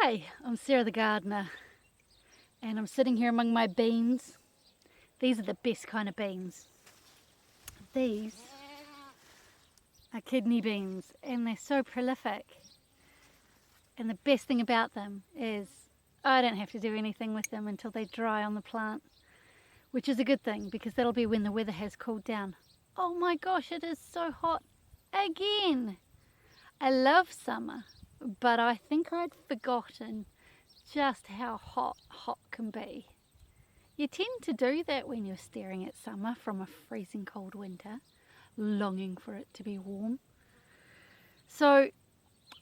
Hi, I'm Sarah the gardener, and I'm sitting here among my beans. These are the best kind of beans. These are kidney beans, and they're so prolific. And the best thing about them is I don't have to do anything with them until they dry on the plant, which is a good thing because that'll be when the weather has cooled down. Oh my gosh, it is so hot again. I love summer, but I think I'd forgotten just how hot can be. You tend to do that when you're staring at summer from a freezing cold winter, longing for it to be warm. So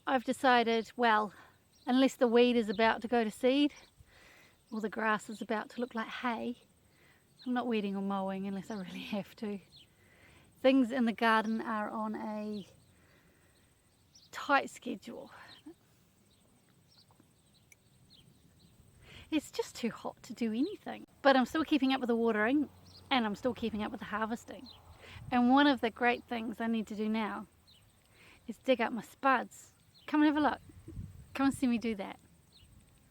I've decided, well, unless the weed is about to go to seed or the grass is about to look like hay, I'm not weeding or mowing unless I really have to. Things in the garden are on a tight schedule. It's just too hot to do anything. But I'm still keeping up with the watering and I'm still keeping up with the harvesting. And one of the great things I need to do now is dig up my spuds. Come and have a look. Come and see me do that.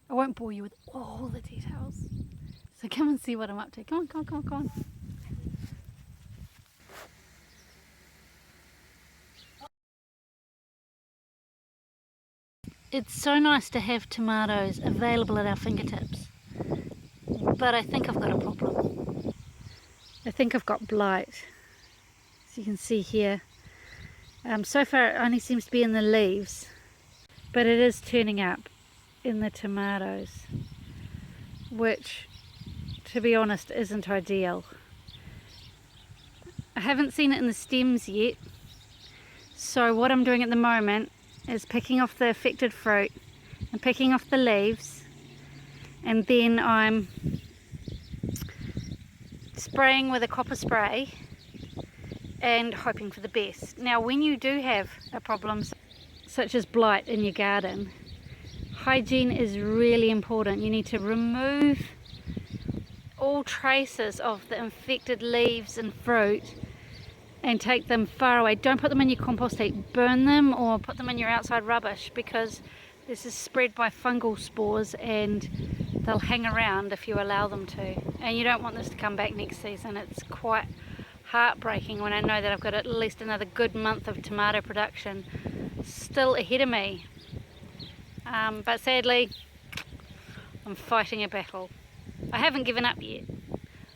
I won't bore you with all the details. So come and see what I'm up to. Come on, come on, come on, come on. It's so nice to have tomatoes available at our fingertips, but I think I've got a problem. I think I've got blight. As you can see here, so far it only seems to be in the leaves, but it is turning up in the tomatoes, which, to be honest, isn't ideal. I haven't seen it in the stems yet, so what I'm doing at the moment is picking off the affected fruit and picking off the leaves, and then I'm spraying with a copper spray and hoping for the best. Now when you do have a problem such as blight in your garden, hygiene is really important. You need to remove all traces of the infected leaves and fruit and take them far away. Don't put them in your compost heap, burn them or put them in your outside rubbish, because this is spread by fungal spores and they'll hang around if you allow them to. And you don't want this to come back next season. It's quite heartbreaking when I know that I've got at least another good month of tomato production still ahead of me. But sadly, I'm fighting a battle. I haven't given up yet.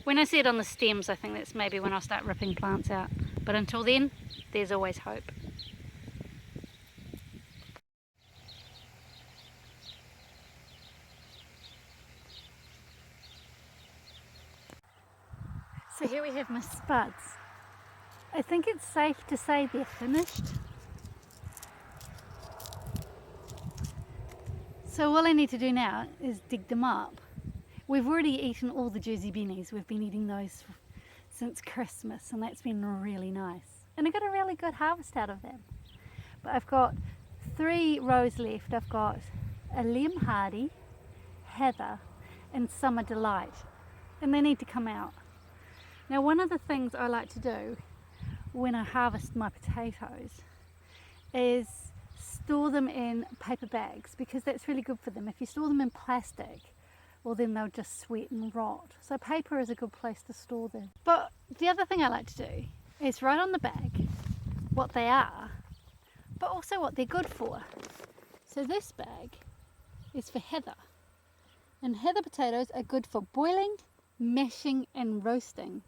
When I see it on the stems, I think that's maybe when I'll start ripping plants out. But until then, there's always hope. So here we have my spuds. I think it's safe to say they're finished. So all I need to do now is dig them up. We've already eaten all the Jersey bennies. We've been eating those since Christmas, and that's been really nice. And I got a really good harvest out of them. But I've got 3 rows left. I've got a Liam Hardy, Heather, and Summer Delight, and they need to come out. Now one of the things I like to do when I harvest my potatoes is store them in paper bags, because that's really good for them. If you store them in plastic, well then they'll just sweat and rot. So paper is a good place to store them. But the other thing I like to do is write on the bag what they are, but also what they're good for. So this bag is for heather, and heather potatoes are good for boiling, mashing and roasting.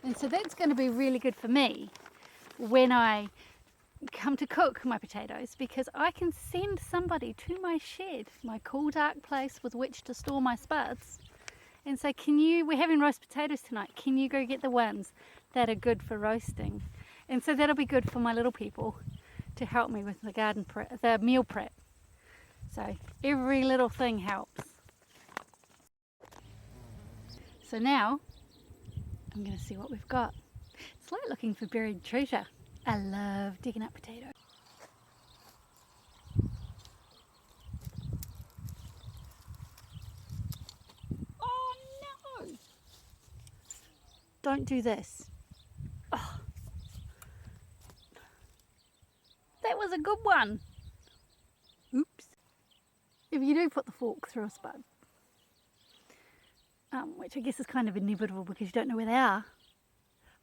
And so that's going to be really good for me when I come to cook my potatoes, because I can send somebody to my shed, my cool dark place with which to store my spuds, and say, we're having roast potatoes tonight, can you go get the ones that are good for roasting? And so that'll be good for my little people to help me with the garden prep, the meal prep. So every little thing helps. So now I'm going to see what we've got. It's like looking for buried treasure. I love digging up potatoes. Oh no! Don't do this. Oh, that was a good one. Oops. if you do put the fork through a spud, which I guess is kind of inevitable because you don't know where they are,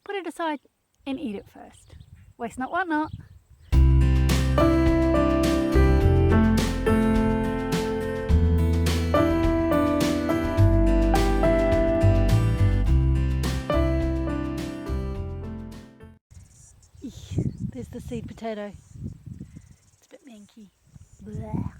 put it aside and eat it first. Waste not, want not. There's the seed potato. It's a bit manky. Blah.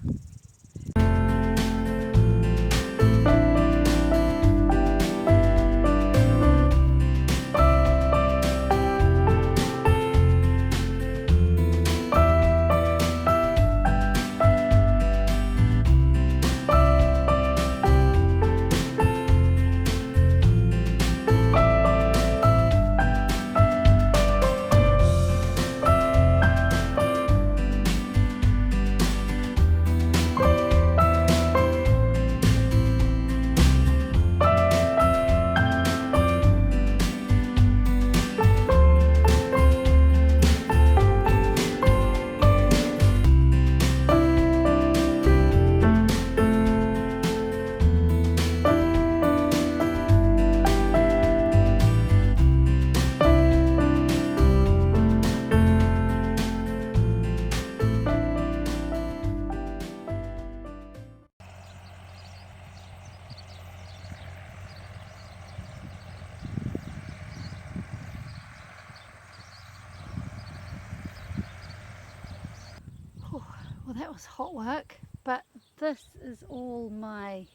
Well, that was hot work, but this is all my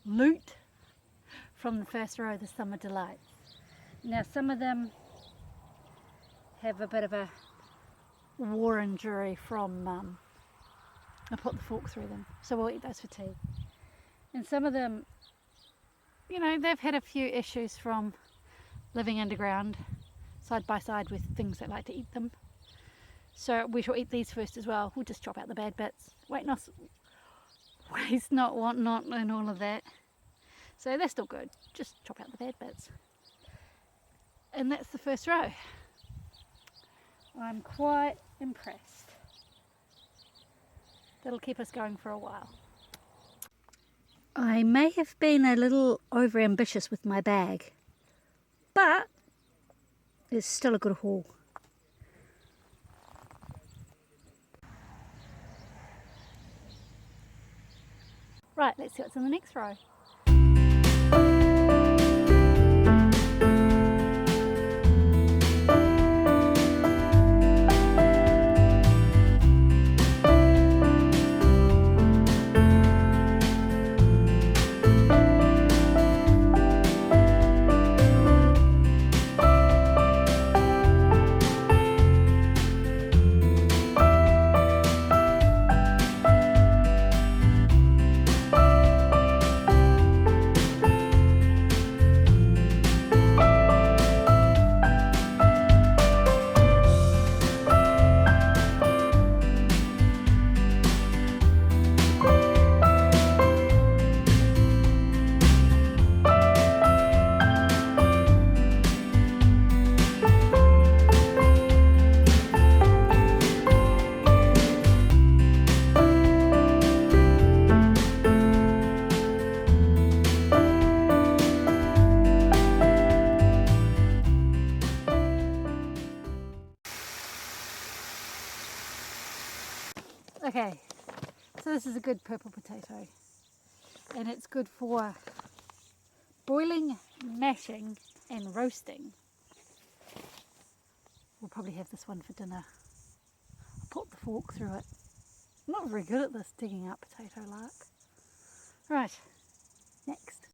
loot from the first row of the Summer Delights. Now, some of them have a bit of a war injury from I put the fork through them, so we'll eat those for tea. And some of them, you know, they've had a few issues from living underground side by side with things that like to eat them. So we shall eat these first as well. We'll just chop out the bad bits. Waste not, want not, and all of that. So they're still good. Just chop out the bad bits. And that's the first row. I'm quite impressed. That'll keep us going for a while. I may have been a little over ambitious with my bag, but it's still a good haul. Right, let's see what's in the next row. Okay, so this is a good purple potato, and it's good for boiling, mashing and roasting. We'll probably have this one for dinner. I'll put the fork through it. I'm not very good at this digging up potato lark. Right, next.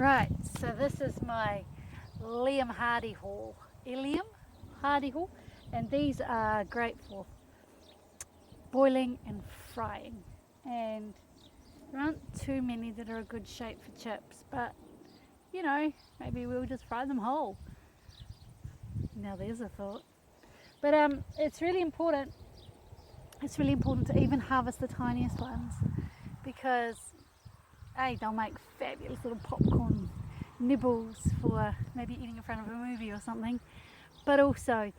Right, so this is my Liam Hardy haul. Liam Hardy haul, and these are great for boiling and frying. And there aren't too many that are a good shape for chips, but you know, maybe we'll just fry them whole. Now there's a thought. But it's really important. It's really important to even harvest the tiniest ones, because A, they'll make fabulous little popcorn nibbles for maybe eating in front of a movie or something, but also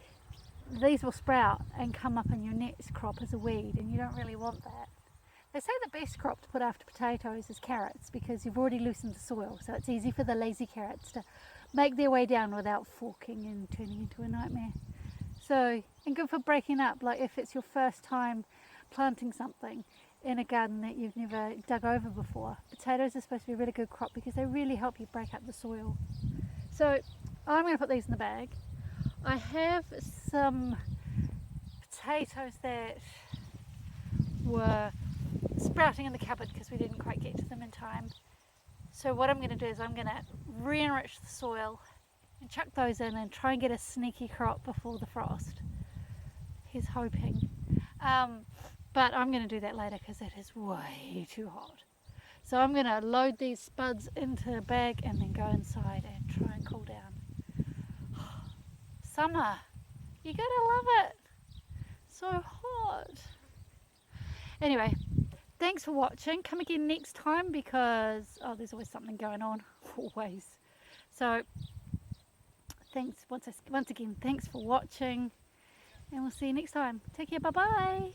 these will sprout and come up in your next crop as a weed, and you don't really want that. They say the best crop to put after potatoes is carrots, because you've already loosened the soil, so it's easy for the lazy carrots to make their way down without forking and turning into a nightmare. So, and good for breaking up, like if it's your first time planting something in a garden that you've never dug over before. Potatoes are supposed to be a really good crop because they really help you break up the soil. So I'm going to put these in the bag. I have some potatoes that were sprouting in the cupboard because we didn't quite get to them in time. So what I'm going to do is I'm going to re-enrich the soil and chuck those in and try and get a sneaky crop before the frost. Here's hoping. But I'm going to do that later because it is way too hot. So I'm going to load these spuds into a bag and then go inside and try and cool down. Summer, you gotta love it. So hot. Anyway, thanks for watching. Come again next time because, oh, there's always something going on. Always. So thanks once again, thanks for watching, and we'll see you next time. Take care, bye bye.